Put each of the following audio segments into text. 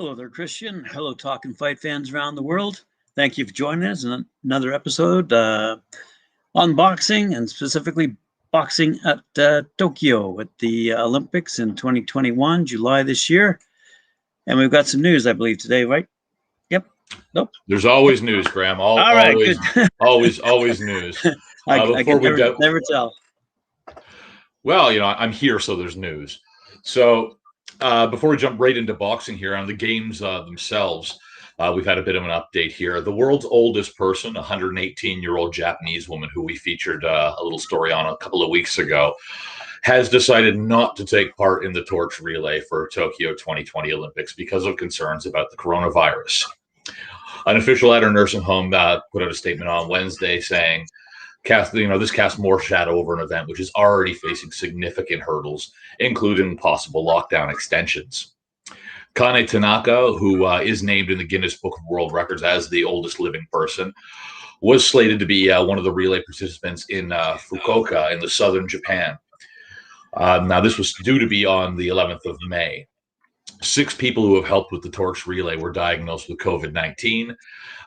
Hello there, Christian. Hello, Talkin fight fans around the world. Thank you for joining us in another episode on boxing, and specifically boxing at Tokyo at the Olympics in 2021, July this year. And we've got some news, I believe, today, right? Yep. Nope. There's always news, Graham. All right, always, good. always news. I can never tell. Well, I'm here, so there's news. So before we jump right into boxing here on the games themselves, we've had a bit of an update here. The world's oldest person, a 118-year-old Japanese woman who we featured a little story on a couple of weeks ago, has decided not to take part in the torch relay for Tokyo 2020 Olympics because of concerns about the coronavirus. An official at her nursing home put out a statement on Wednesday saying, this casts more shadow over an event which is already facing significant hurdles, including possible lockdown extensions. Kane Tanaka, who is named in the Guinness Book of World Records as the oldest living person, was slated to be one of the relay participants in Fukuoka in the southern Japan. Now, this was due to be on the 11th of May. 6 people who have helped with the torch relay were diagnosed with COVID-19.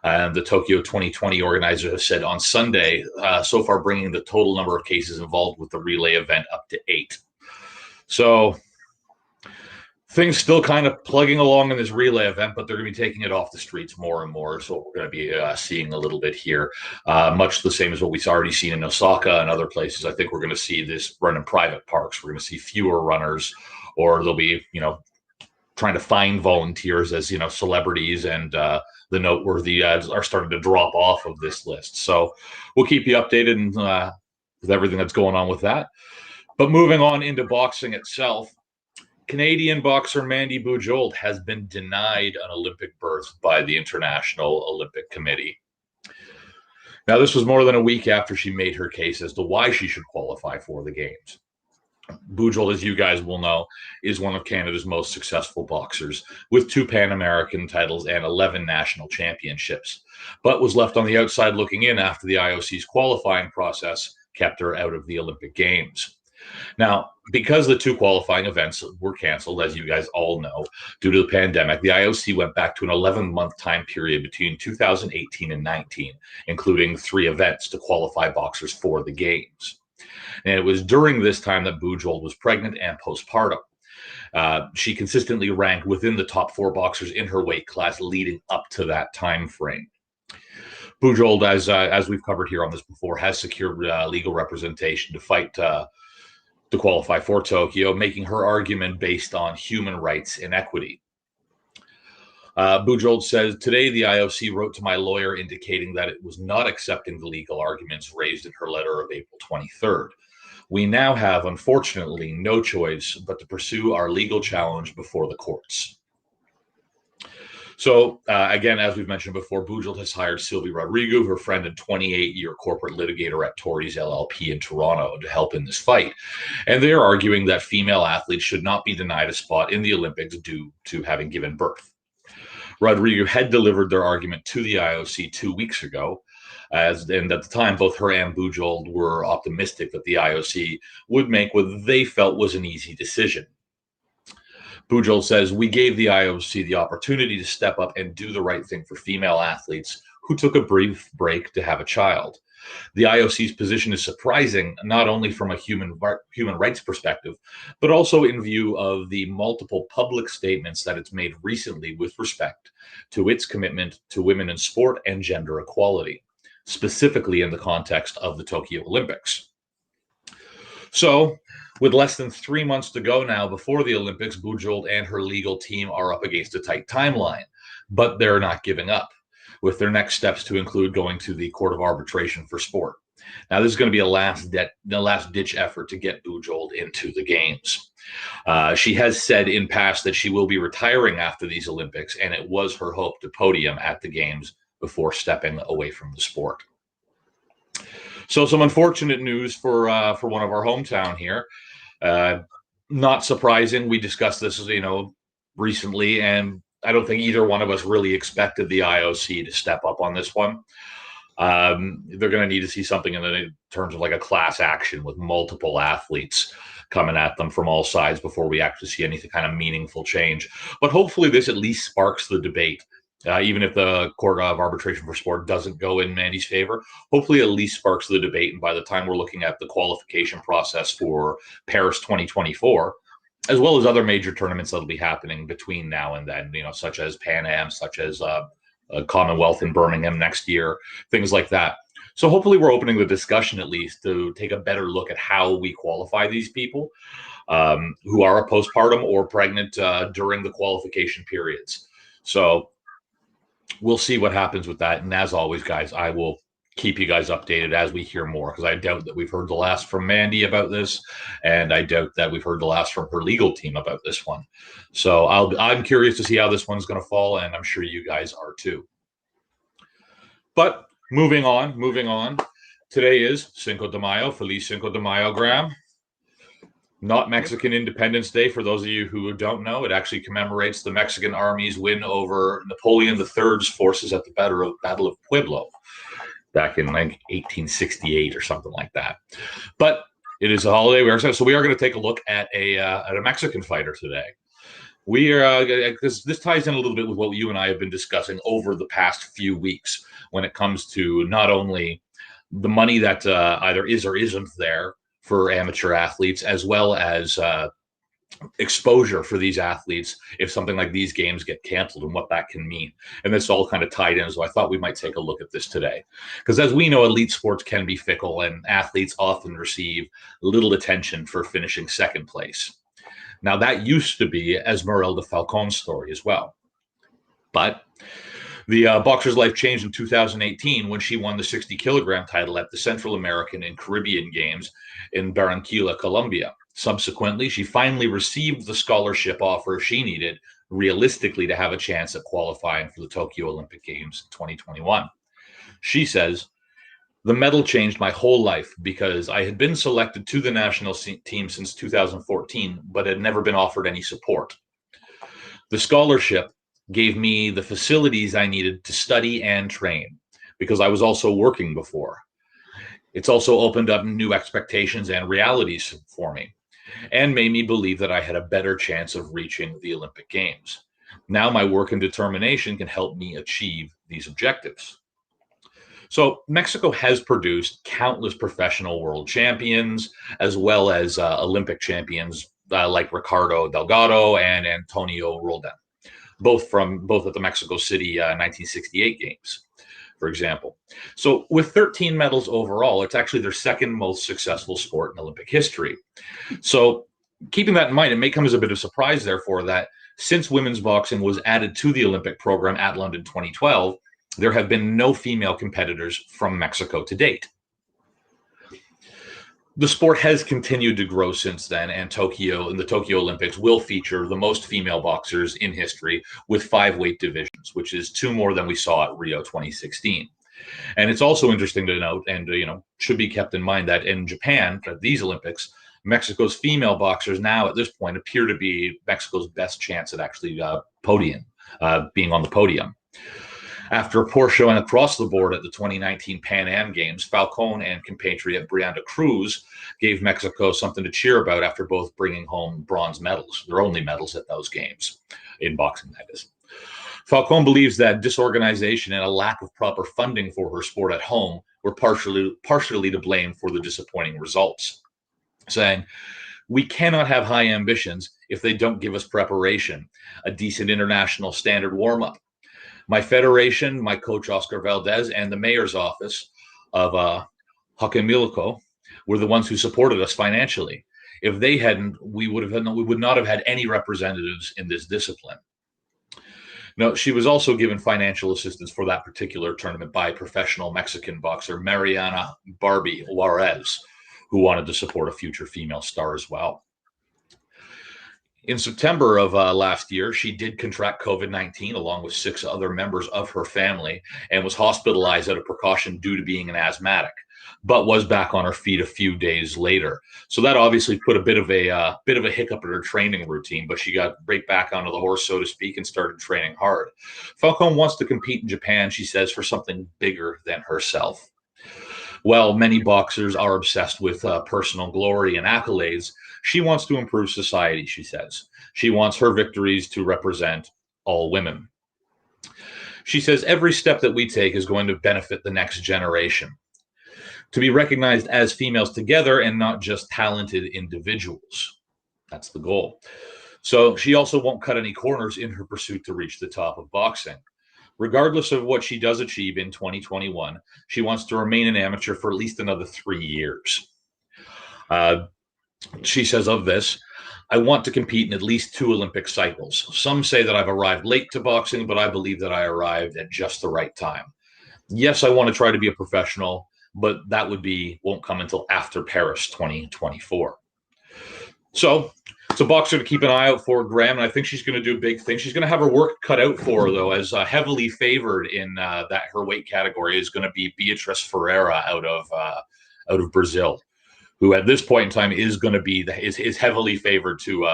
And the Tokyo 2020 organizer has said on Sunday, so far bringing the total number of cases involved with the relay event up to 8. So things still kind of plugging along in this relay event, but they're going to be taking it off the streets more and more. So we're going to be seeing a little bit here, much the same as what we've already seen in Osaka and other places. I think we're going to see this run in private parks. We're going to see fewer runners, or they'll be, trying to find volunteers as, celebrities and the noteworthy are starting to drop off of this list. So we'll keep you updated and, with everything that's going on with that. But moving on into boxing itself, Canadian boxer Mandy Bujold has been denied an Olympic berth by the International Olympic Committee. Now, this was more than a week after she made her case as to why she should qualify for the Games. Bujold, as you guys will know, is one of Canada's most successful boxers, with 2 Pan American titles and 11 national championships, but was left on the outside looking in after the IOC's qualifying process kept her out of the Olympic Games. Now, because the 2 qualifying events were canceled, as you guys all know, due to the pandemic, the IOC went back to an 11-month time period between 2018 and 19, including 3 events to qualify boxers for the Games. And it was during this time that Bujold was pregnant and postpartum. She consistently ranked within the top 4 boxers in her weight class leading up to that time frame. Bujold, as we've covered here on this before, has secured legal representation to fight to qualify for Tokyo, making her argument based on human rights and equity. Bujold says, today the IOC wrote to my lawyer indicating that it was not accepting the legal arguments raised in her letter of April 23rd. We now have, unfortunately, no choice but to pursue our legal challenge before the courts. So, again, as we've mentioned before, Bujold has hired Sylvie Rodrigo, her friend and 28-year corporate litigator at Tories LLP in Toronto, to help in this fight. And they're arguing that female athletes should not be denied a spot in the Olympics due to having given birth. Rodrigo had delivered their argument to the IOC 2 weeks ago, and at the time, both her and Bujold were optimistic that the IOC would make what they felt was an easy decision. Bujold says, we gave the IOC the opportunity to step up and do the right thing for female athletes who took a brief break to have a child. The IOC's position is surprising, not only from a human rights perspective, but also in view of the multiple public statements that it's made recently with respect to its commitment to women in sport and gender equality, specifically in the context of the Tokyo Olympics. So, with less than 3 months to go now before the Olympics, Bujold and her legal team are up against a tight timeline, but they're not giving up, with their next steps to include going to the Court of Arbitration for Sport. Now, this is going to be a last-ditch effort to get Bujold into the Games. She has said in past that she will be retiring after these Olympics, and it was her hope to podium at the Games before stepping away from the sport. So some unfortunate news for one of our hometown here. Not surprising. We discussed this, recently, and I don't think either one of us really expected the IOC to step up on this one. They're going to need to see something in terms of like a class action with multiple athletes. coming at them from all sides before we actually see anything kind of meaningful change. But hopefully this at least sparks the debate. Even if the Court of Arbitration for Sport doesn't go in Mandy's favor, hopefully at least sparks the debate. And by the time we're looking at the qualification process for Paris 2024, as well as other major tournaments that'll be happening between now and then, such as Pan Am, such as Commonwealth in Birmingham next year, things like that. So hopefully we're opening the discussion at least to take a better look at how we qualify these people who are postpartum or pregnant during the qualification periods. So we'll see what happens with that. And as always, guys, I will keep you guys updated as we hear more, because I doubt that we've heard the last from Mandy about this, and I doubt that we've heard the last from her legal team about this one. So I'm curious to see how this one's going to fall, and I'm sure you guys are too. But moving on. Today is Cinco de Mayo. Feliz Cinco de Mayo, Graham. Not Mexican Independence Day, for those of you who don't know. It actually commemorates the Mexican Army's win over Napoleon III's forces at the Battle of Puebla back in like 1868 or something like that. But it is a holiday. So we are going to take a look at a Mexican fighter today. We are, because this ties in a little bit with what you and I have been discussing over the past few weeks when it comes to not only the money that either is or isn't there for amateur athletes, as well as exposure for these athletes if something like these games get canceled and what that can mean. And this all kind of tied in. So I thought we might take a look at this today. Because as we know, elite sports can be fickle, and athletes often receive little attention for finishing second place. Now, that used to be Esmeralda Falcon's story as well. But the boxer's life changed in 2018 when she won the 60-kilogram title at the Central American and Caribbean Games in Barranquilla, Colombia. Subsequently, she finally received the scholarship offer she needed realistically to have a chance at qualifying for the Tokyo Olympic Games 2021. She says, "The medal changed my whole life because I had been selected to the national team since 2014, but had never been offered any support. The scholarship gave me the facilities I needed to study and train because I was also working before. It's also opened up new expectations and realities for me and made me believe that I had a better chance of reaching the Olympic Games. Now my work and determination can help me achieve these objectives." So Mexico has produced countless professional world champions, as well as Olympic champions like Ricardo Delgado and Antonio Roldan, both at the Mexico City 1968 Games, for example. So with 13 medals overall, it's actually their second most successful sport in Olympic history. So keeping that in mind, it may come as a bit of a surprise, therefore, that since women's boxing was added to the Olympic program at London 2012, there have been no female competitors from Mexico to date. The sport has continued to grow since then, and the Tokyo Olympics will feature the most female boxers in history with 5 weight divisions, which is 2 more than we saw at Rio 2016. And it's also interesting to note, and should be kept in mind, that in Japan, at these Olympics, Mexico's female boxers now at this point appear to be Mexico's best chance at actually being on the podium. After a poor showing across the board at the 2019 Pan Am Games, Falcon and compatriot Brianda Cruz gave Mexico something to cheer about after both bringing home bronze medals, their only medals at those games, in boxing, that is. Falcon believes that disorganization and a lack of proper funding for her sport at home were partially to blame for the disappointing results, saying, "We cannot have high ambitions if they don't give us preparation, a decent international standard warm-up. My federation, my coach Oscar Valdez, and the mayor's office of Xochimilco were the ones who supported us financially. If they hadn't, we would not have had any representatives in this discipline." No, she was also given financial assistance for that particular tournament by professional Mexican boxer Mariana Barbie Juarez, who wanted to support a future female star as well. In September of last year, she did contract COVID-19 along with 6 other members of her family and was hospitalized out of precaution due to being an asthmatic, but was back on her feet a few days later. So that obviously put a bit of a hiccup in her training routine, but she got right back onto the horse, so to speak, and started training hard. Falcon wants to compete in Japan, she says, for something bigger than herself. While many boxers are obsessed with personal glory and accolades, She wants to improve society, she says. She wants her victories to represent all women. She says every step that we take is going to benefit the next generation, to be recognized as females together and not just talented individuals. That's the goal. So she also won't cut any corners in her pursuit to reach the top of boxing. Regardless of what she does achieve in 2021, she wants to remain an amateur for at least another 3 years. She says of this, I want to compete in at least 2 Olympic cycles. Some say that I've arrived late to boxing, but I believe that I arrived at just the right time. Yes, I want to try to be a professional, but that won't come until after Paris 2024. So it's a boxer to keep an eye out for, Graham, and I think she's going to do big things. She's going to have her work cut out for her, though, as heavily favored in that her weight category is going to be Beatriz Ferreira out of Brazil, who at this point in time is going to be is heavily favored to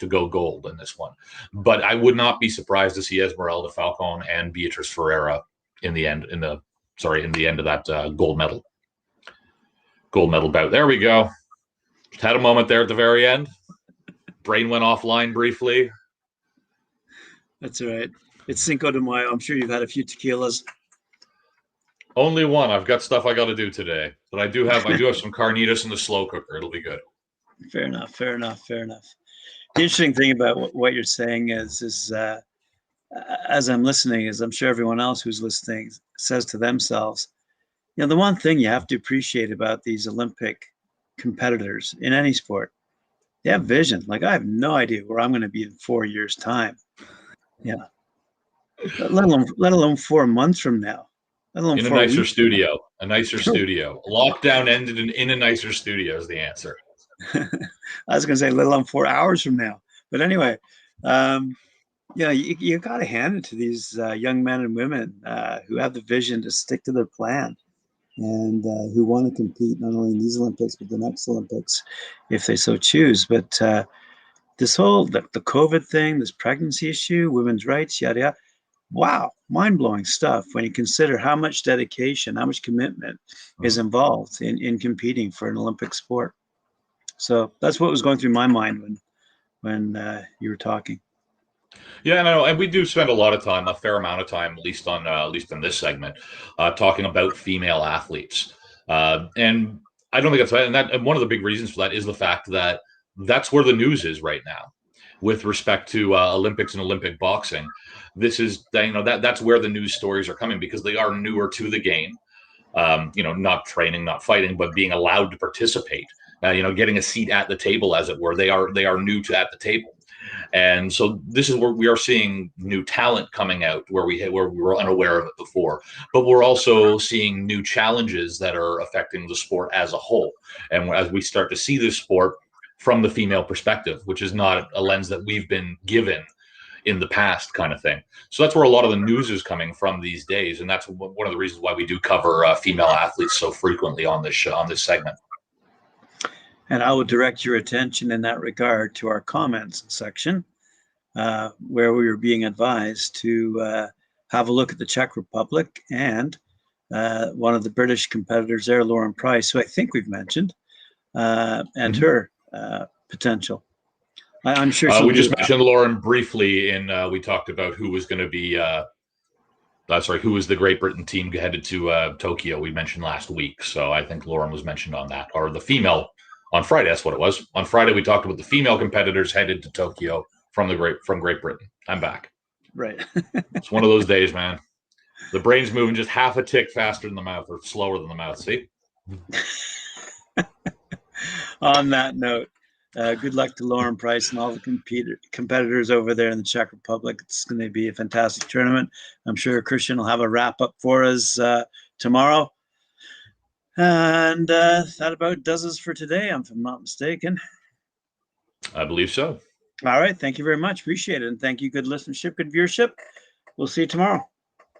go gold in this one. But I would not be surprised to see Esmeralda Falcon and Beatriz Ferreira in the end of that gold medal bout. There we go. Had a moment there at the very end. Brain went offline briefly. That's all right. It's Cinco de Mayo. I'm sure you've had a few tequilas. Only one. I've got stuff I got to do today, but I do have some carnitas in the slow cooker. It'll be good. Fair enough. The interesting thing about what you're saying is as I'm listening, as I'm sure everyone else who's listening says to themselves, the one thing you have to appreciate about these Olympic competitors in any sport, they have vision. Like, I have no idea where I'm going to be in 4 years' time. Yeah. Let alone 4 months from now. In a nicer studio. Lockdown ended in a nicer studio is the answer. I was going to say, let alone 4 hours from now. But anyway, you got to hand it to these young men and women who have the vision to stick to their plan and who want to compete not only in these Olympics, but the next Olympics, if they so choose. But this whole, the COVID thing, this pregnancy issue, women's rights, yada, yada. Wow, mind-blowing stuff when you consider how much dedication, how much commitment is involved in competing for an Olympic sport. So that's what was going through my mind when you were talking. Yeah, no, and we do spend a fair amount of time, at least in this segment, talking about female athletes. And I don't think that's right. And one of the big reasons for that is the fact that that's where the news is right now, with respect to Olympics and Olympic boxing. This is, that's where the news stories are coming, because they are newer to the game. Not training, not fighting, but being allowed to participate. Getting a seat at the table, as it were. They are new to at the table. And so this is where we are seeing new talent coming out where we were unaware of it before. But we're also seeing new challenges that are affecting the sport as a whole. And as we start to see this sport from the female perspective, which is not a lens that we've been given in the past, kind of thing. So that's where a lot of the news is coming from these days. And that's one of the reasons why we do cover female athletes so frequently on this show, on this segment. And I will direct your attention in that regard to our comments section, where we were being advised to have a look at the Czech Republic and one of the British competitors there, Lauren Price, who I think we've mentioned, and her potential. I'm sure we just mentioned Lauren briefly we talked about who was going to be who was the Great Britain team headed to Tokyo. We mentioned last week. So I think Lauren was mentioned on that, or the female. On Friday, that's what it was. On Friday, we talked about the female competitors headed to Tokyo from Great Britain. I'm back. Right. It's one of those days, man. The brain's moving just half a tick faster than the mouth, or slower than the mouth. See? On that note, good luck to Lauren Price and all the competitors over there in the Czech Republic. It's going to be a fantastic tournament. I'm sure Christian will have a wrap up for us tomorrow. And that about does us for today, if I'm not mistaken. I believe so. All right. Thank you very much. Appreciate it. And thank you. Good listenership, good viewership. We'll see you tomorrow.